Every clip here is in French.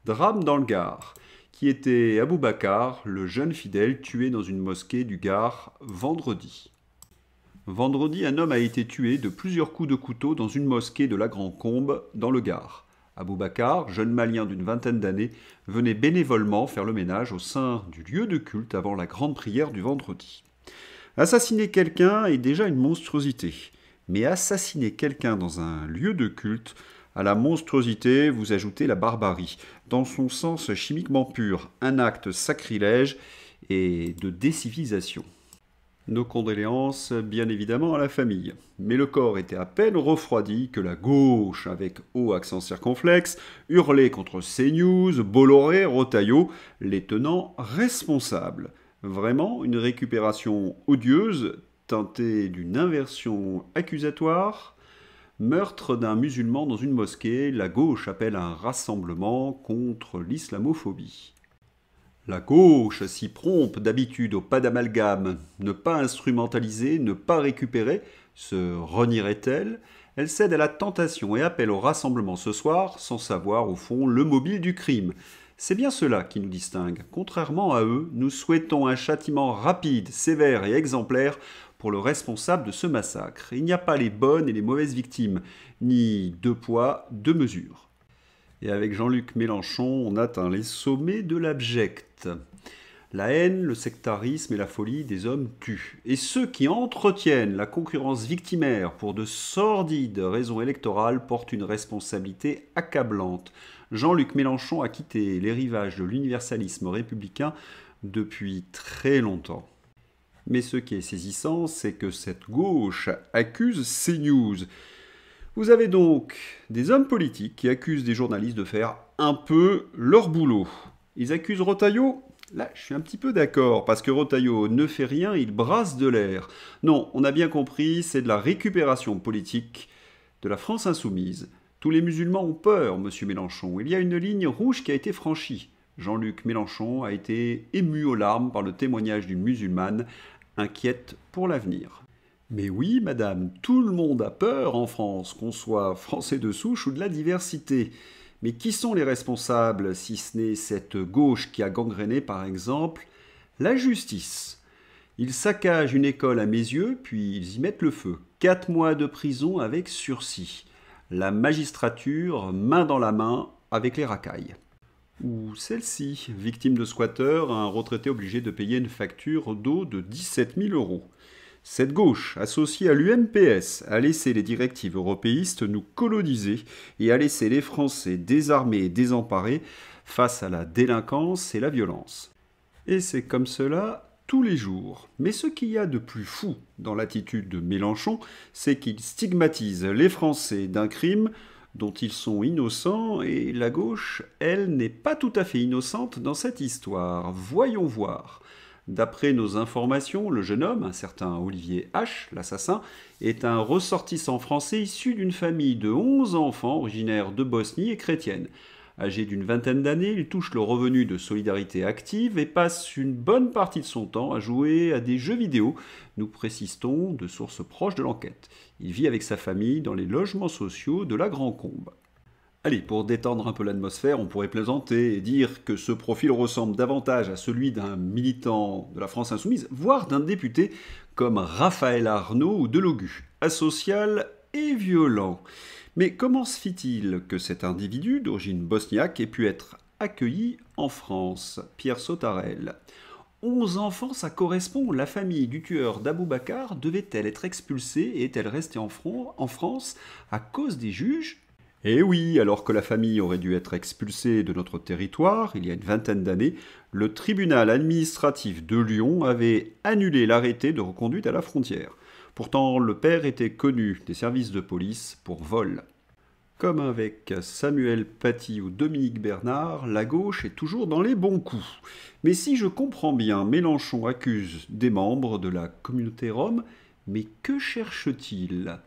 Drame dans le Gard, qui était Aboubacar, le jeune fidèle tué dans une mosquée du Gard vendredi. Vendredi, un homme a été tué de plusieurs coups de couteau dans une mosquée de la Grand-Combe, dans le Gard. Aboubacar, jeune malien d'une vingtaine d'années, venait bénévolement faire le ménage au sein du lieu de culte avant la grande prière du vendredi. Assassiner quelqu'un est déjà une monstruosité, mais assassiner quelqu'un dans un lieu de culte, à la monstruosité, vous ajoutez la barbarie, dans son sens chimiquement pur, un acte sacrilège et de décivilisation. Nos condoléances, bien évidemment, à la famille. Mais le corps était à peine refroidi que la gauche, avec haut accent circonflexe, hurlait contre CNews, Bolloré, Rotaillot, les tenant responsables. Vraiment une récupération odieuse, teintée d'une inversion accusatoire. Meurtre d'un musulman dans une mosquée, la gauche appelle un rassemblement contre l'islamophobie. La gauche s'y prompte d'habitude au pas d'amalgame, ne pas instrumentaliser, ne pas récupérer, se renierait-elle? Elle cède à la tentation et appelle au rassemblement ce soir, sans savoir au fond le mobile du crime. C'est bien cela qui nous distingue. Contrairement à eux, nous souhaitons un châtiment rapide, sévère et exemplaire pour le responsable de ce massacre. Il n'y a pas les bonnes et les mauvaises victimes, ni deux poids, deux mesures. Et avec Jean-Luc Mélenchon, on atteint les sommets de l'abject. La haine, le sectarisme et la folie des hommes tuent. Et ceux qui entretiennent la concurrence victimaire pour de sordides raisons électorales portent une responsabilité accablante. Jean-Luc Mélenchon a quitté les rivages de l'universalisme républicain depuis très longtemps. Mais ce qui est saisissant, c'est que cette gauche accuse CNews. Vous avez donc des hommes politiques qui accusent des journalistes de faire un peu leur boulot. Ils accusent Rotaillot? Là, je suis un petit peu d'accord, parce que Rotaillot ne fait rien, il brasse de l'air. Non, on a bien compris, c'est de la récupération politique de la France insoumise. Tous les musulmans ont peur, monsieur Mélenchon. Il y a une ligne rouge qui a été franchie. Jean-Luc Mélenchon a été ému aux larmes par le témoignage d'une musulmane inquiète pour l'avenir. Mais oui, madame, tout le monde a peur en France, qu'on soit français de souche ou de la diversité. Mais qui sont les responsables, si ce n'est cette gauche qui a gangréné, par exemple, la justice? Ils saccagent une école à mes yeux, puis ils y mettent le feu. 4 mois de prison avec sursis. La magistrature, main dans la main, avec les racailles. Ou celle-ci, victime de squatteurs, un retraité obligé de payer une facture d'eau de 17 000 euros. Cette gauche, associée à l'UMPS, a laissé les directives européistes nous coloniser et a laissé les Français désarmés et désemparés face à la délinquance et la violence. Et c'est comme cela tous les jours. Mais ce qu'il y a de plus fou dans l'attitude de Mélenchon, c'est qu'il stigmatise les Français d'un crime dont ils sont innocents, et la gauche, elle, n'est pas tout à fait innocente dans cette histoire. Voyons voir. D'après nos informations, le jeune homme, un certain Olivier H., l'assassin, est un ressortissant français issu d'une famille de 11 enfants originaires de Bosnie et chrétienne. Âgé d'une vingtaine d'années, il touche le revenu de solidarité active et passe une bonne partie de son temps à jouer à des jeux vidéo, nous précisons de sources proches de l'enquête. Il vit avec sa famille dans les logements sociaux de la Grand-Combe. Allez, pour détendre un peu l'atmosphère, on pourrait plaisanter et dire que ce profil ressemble davantage à celui d'un militant de la France insoumise, voire d'un député comme Raphaël Arnaud ou Delogu, asocial et violent. Mais comment se fit-il que cet individu d'origine bosniaque ait pu être accueilli en France? Pierre Sautarel. 11 enfants, ça correspond. La famille du tueur d'Aboubacar devait-elle être expulsée et est-elle restée en France à cause des juges? Eh oui, alors que la famille aurait dû être expulsée de notre territoire il y a une vingtaine d'années, le tribunal administratif de Lyon avait annulé l'arrêté de reconduite à la frontière. Pourtant, le père était connu des services de police pour vol. Comme avec Samuel Paty ou Dominique Bernard, la gauche est toujours dans les bons coups. Mais si je comprends bien, Mélenchon accuse des membres de la communauté rome, mais que cherche-t-il?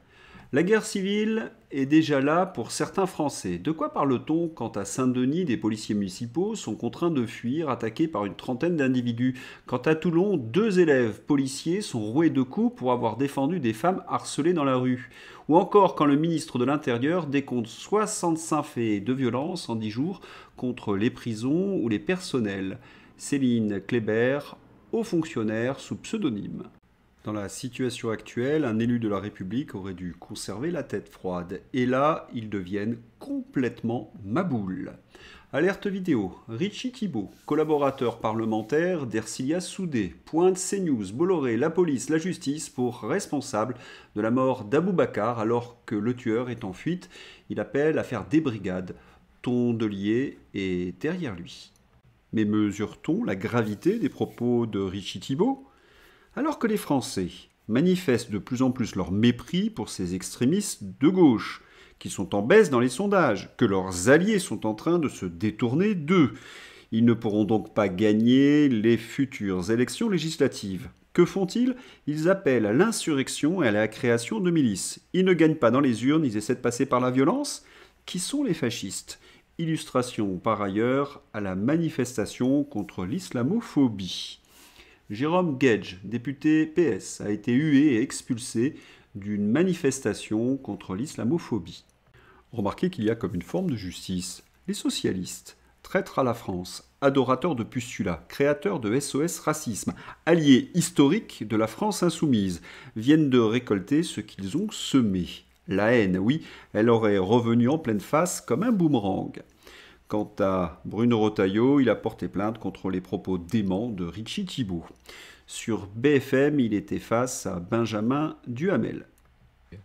La guerre civile est déjà là pour certains Français. De quoi parle-t-on quand à Saint-Denis, des policiers municipaux sont contraints de fuir, attaqués par une trentaine d'individus? Quand à Toulon, 2 élèves policiers sont roués de coups pour avoir défendu des femmes harcelées dans la rue? ou encore quand le ministre de l'Intérieur décompte 65 faits de violence en 10 jours contre les prisons ou les personnels. Céline Kléber, haut fonctionnaire sous pseudonyme. Dans la situation actuelle, un élu de la République aurait dû conserver la tête froide. Et là, ils deviennent complètement maboules. Alerte vidéo, Richie Thibault, collaborateur parlementaire d'Ercilia Soudé, pointe CNews, Bolloré, la police, la justice pour responsable de la mort d'Aboubacar alors que le tueur est en fuite. Il appelle à faire des brigades. Tondelier est derrière lui. Mais mesure-t-on la gravité des propos de Richie Thibault ? Alors que les Français manifestent de plus en plus leur mépris pour ces extrémistes de gauche, qui sont en baisse dans les sondages, que leurs alliés sont en train de se détourner d'eux, ils ne pourront donc pas gagner les futures élections législatives. Que font-ils ? Ils appellent à l'insurrection et à la création de milices. Ils ne gagnent pas dans les urnes, ils essaient de passer par la violence. Qui sont les fascistes ? Illustration par ailleurs à la manifestation contre l'islamophobie. Jérôme Guedj, député PS, a été hué et expulsé d'une manifestation contre l'islamophobie. Remarquez qu'il y a comme une forme de justice. Les socialistes, traîtres à la France, adorateurs de postulats, créateurs de SOS Racisme, alliés historiques de la France insoumise, viennent de récolter ce qu'ils ont semé. La haine, oui, elle aurait revenu en pleine face comme un boomerang. Quant à Bruno Retailleau, il a porté plainte contre les propos déments de Richie Thibault. Sur BFM, il était face à Benjamin Duhamel.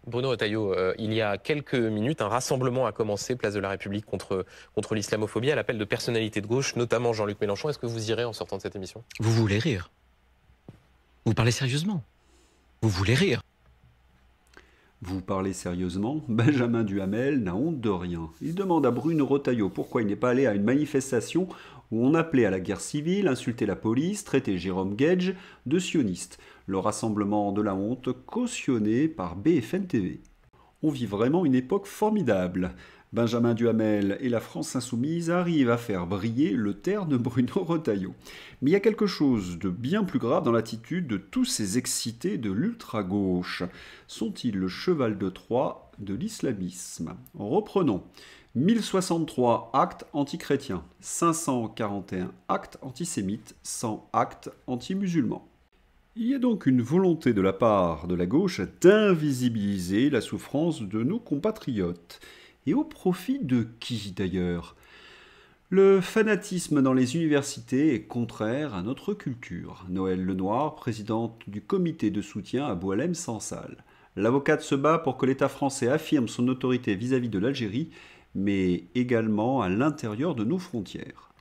Bruno Retailleau, il y a quelques minutes, un rassemblement a commencé, place de la République, contre l'islamophobie, à l'appel de personnalités de gauche, notamment Jean-Luc Mélenchon. Est-ce que vous irez en sortant de cette émission ? Vous voulez rire ? Vous parlez sérieusement ? Vous voulez rire ? Vous parlez sérieusement ? Benjamin Duhamel n'a honte de rien. Il demande à Bruno Retailleau pourquoi il n'est pas allé à une manifestation où on appelait à la guerre civile, insultait la police, traitait Jérôme Guedj de sioniste. Le rassemblement de la honte cautionné par BFM TV. On vit vraiment une époque formidable. Benjamin Duhamel et la France insoumise arrivent à faire briller le terne Bruno Retailleau. Mais il y a quelque chose de bien plus grave dans l'attitude de tous ces excités de l'ultra-gauche. Sont-ils le cheval de Troie de l'islamisme ? Reprenons. 1063 actes antichrétiens, 541 actes antisémites, 100 actes anti-musulmans. Il y a donc une volonté de la part de la gauche d'invisibiliser la souffrance de nos compatriotes. Et au profit de qui d'ailleurs ? Le fanatisme dans les universités est contraire à notre culture. Noëlle Lenoir, présidente du comité de soutien à Boualem Sansal. L'avocate se bat pour que l'État français affirme son autorité vis-à-vis de l'Algérie, mais également à l'intérieur de nos frontières.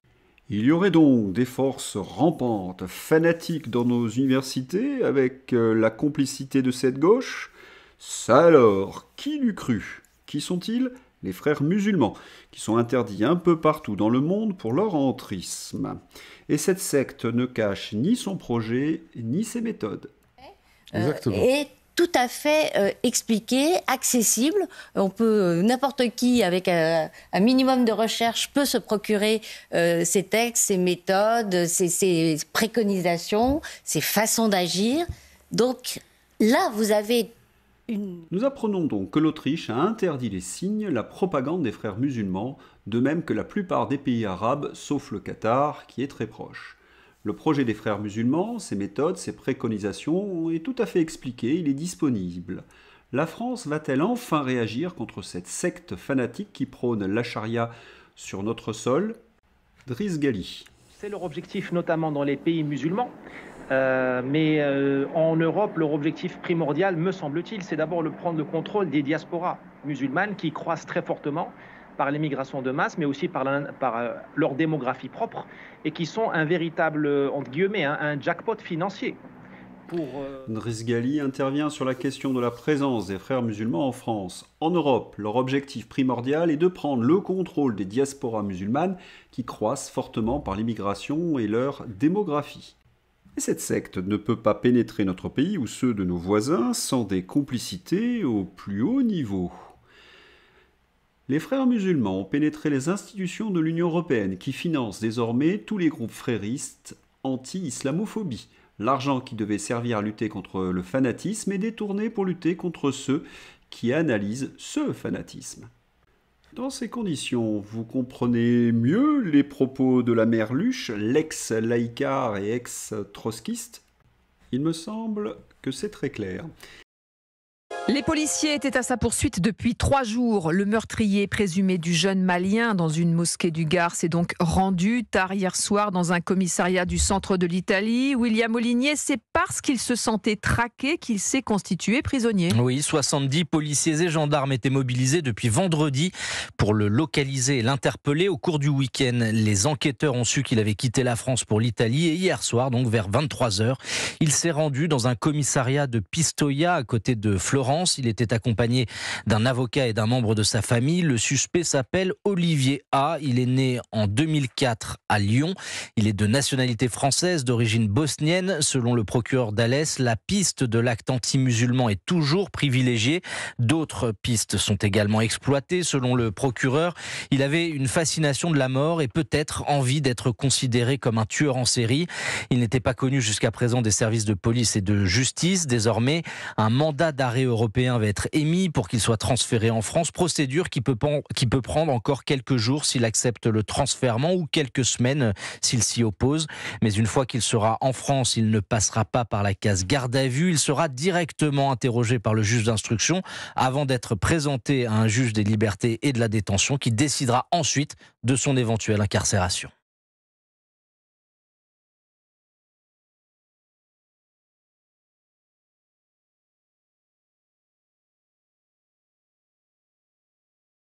Il y aurait donc des forces rampantes, fanatiques dans nos universités, avec la complicité de cette gauche ? Ça alors, qui l'eût cru ? Qui sont-ils ? Les frères musulmans, qui sont interdits un peu partout dans le monde pour leur entrisme. Et cette secte ne cache ni son projet, ni ses méthodes. Exactement. Et tout à fait expliqué, accessible. On peut, n'importe qui, avec un minimum de recherche, peut se procurer ces textes, ces méthodes, ces préconisations, ces façons d'agir. Donc là, vous avez... Nous apprenons donc que l'Autriche a interdit les signes, la propagande des frères musulmans, de même que la plupart des pays arabes, sauf le Qatar, qui est très proche. Le projet des frères musulmans, ses méthodes, ses préconisations est tout à fait expliqué, il est disponible. La France va-t-elle enfin réagir contre cette secte fanatique qui prône la charia sur notre sol ? Driss Ghali. C'est leur objectif, notamment dans les pays musulmans. Mais en Europe, leur objectif primordial, me semble-t-il, c'est d'abord de prendre le contrôle des diasporas musulmanes qui croissent très fortement par l'émigration de masse, mais aussi par leur démographie propre, et qui sont un véritable, entre guillemets, un jackpot financier. Driss Ghali intervient sur la question de la présence des frères musulmans en France. En Europe, leur objectif primordial est de prendre le contrôle des diasporas musulmanes qui croissent fortement par l'immigration et leur démographie. Et cette secte ne peut pas pénétrer notre pays ou ceux de nos voisins sans des complicités au plus haut niveau. Les frères musulmans ont pénétré les institutions de l'Union européenne qui financent désormais tous les groupes fréristes anti-islamophobie. L'argent qui devait servir à lutter contre le fanatisme est détourné pour lutter contre ceux qui analyse ce fanatisme. Dans ces conditions, vous comprenez mieux les propos de la mère Luche, l'ex-laïcard et ex-trotskiste? Il me semble que c'est très clair. Les policiers étaient à sa poursuite depuis 3 jours. Le meurtrier présumé du jeune Malien dans une mosquée du Gard s'est donc rendu tard hier soir dans un commissariat du centre de l'Italie. William Olinier, c'est parce qu'il se sentait traqué qu'il s'est constitué prisonnier. Oui, 70 policiers et gendarmes étaient mobilisés depuis vendredi pour le localiser et l'interpeller au cours du week-end. Les enquêteurs ont su qu'il avait quitté la France pour l'Italie et hier soir, donc vers 23h, il s'est rendu dans un commissariat de Pistoia à côté de Florence. Il était accompagné d'un avocat et d'un membre de sa famille. Le suspect s'appelle Olivier A. Il est né en 2004 à Lyon. Il est de nationalité française, d'origine bosnienne. Selon le procureur d'Alès, la piste de l'acte anti-musulman est toujours privilégiée. D'autres pistes sont également exploitées. Selon le procureur, il avait une fascination de la mort et peut-être envie d'être considéré comme un tueur en série. Il n'était pas connu jusqu'à présent des services de police et de justice. Désormais, un mandat d'arrêt européen va être émis pour qu'il soit transféré en France. Procédure qui peut prendre encore quelques jours s'il accepte le transfèrement ou quelques semaines s'il s'y oppose. Mais une fois qu'il sera en France, il ne passera pas par la case garde à vue. Il sera directement interrogé par le juge d'instruction avant d'être présenté à un juge des libertés et de la détention qui décidera ensuite de son éventuelle incarcération.